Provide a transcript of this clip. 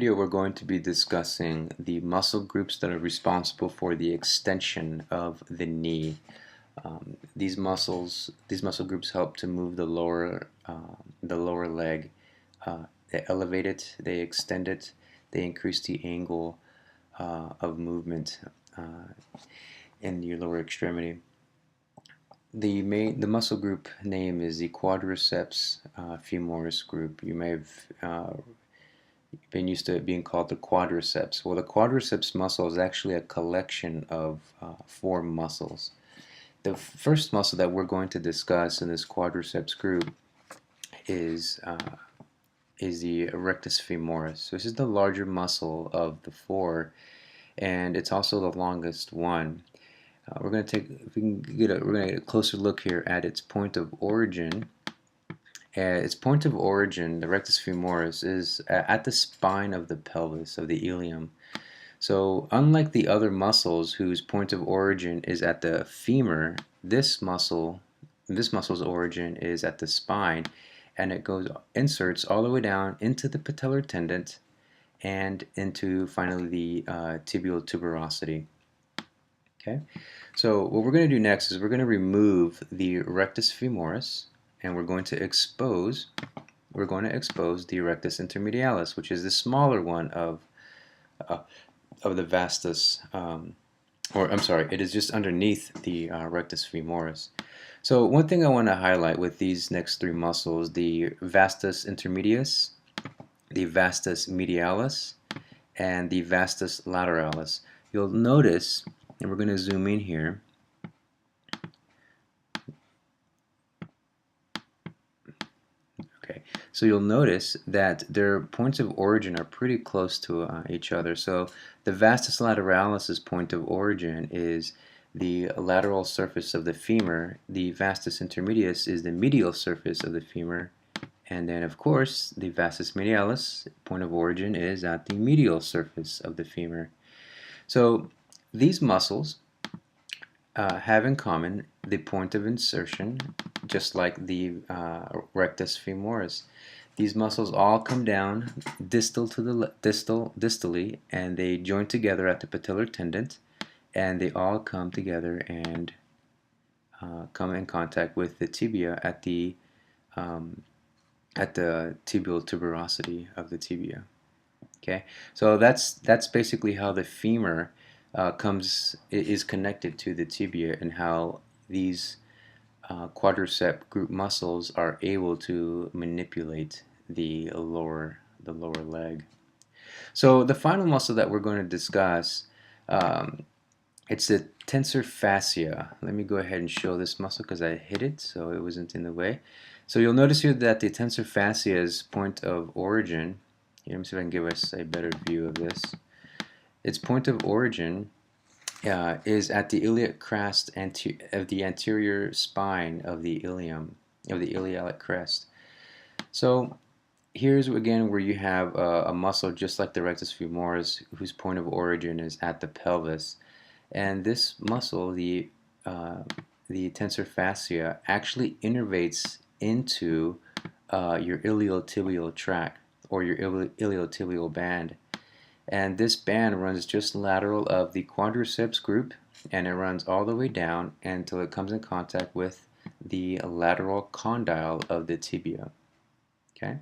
Video we're going to be discussing the muscle groups that are responsible for the extension of the knee. These muscle groups help to move the lower leg. They elevate it, they extend it, they increase the angle of movement in your lower extremity. The muscle group name is the Quadraceps Femoris group. You may have been used to it being called the quadriceps. Well, the quadriceps muscle is actually a collection of 4 muscles. The first muscle that we're going to discuss in this quadriceps group is the rectus femoris. So this is the larger muscle of the 4, and it's also the longest one. We're going to get a closer look here at its point of origin. Its point of origin, the rectus femoris, is at the spine of the pelvis, of the ilium. So unlike the other muscles whose point of origin is at the femur, this muscle's origin is at the spine, and it inserts all the way down into the patellar tendon and into finally the tibial tuberosity. Okay, so what we're going to do next is we're going to remove the rectus femoris, and we're going to expose the rectus intermedialis, which is the smaller one of the vastus, it is just underneath the rectus femoris. So one thing I want to highlight with these next 3 muscles, the vastus intermedius, the vastus medialis, and the vastus lateralis, you'll notice, and we're going to zoom in here, so you'll notice that their points of origin are pretty close to each other. So the vastus lateralis' point of origin is the lateral surface of the femur. The vastus intermedius is the medial surface of the femur. And then, of course, the vastus medialis point of origin is at the medial surface of the femur. So these muscles have in common the point of insertion, just like the rectus femoris. These muscles all come down distally, and they join together at the patellar tendon, and they all come together and come in contact with the tibia at the tibial tuberosity of the tibia. Okay, so that's basically how the femur is connected to the tibia, and how these quadricep group muscles are able to manipulate the lower leg. So the final muscle that we're going to discuss, it's the tensor fascia. Let me go ahead and show this muscle because I hit it so it wasn't in the way. So you'll notice here that the tensor fascia's point of origin, let me see if I can give us a better view of this. Its point of origin is at the iliac crest of the anterior spine of the ilium, of the iliac crest. So here's again where you have a muscle just like the rectus femoris, whose point of origin is at the pelvis, and this muscle, the tensor fascia, actually innervates into your iliotibial tract, or your iliotibial band. And this band runs just lateral of the quadriceps group, and it runs all the way down until it comes in contact with the lateral condyle of the tibia. Okay?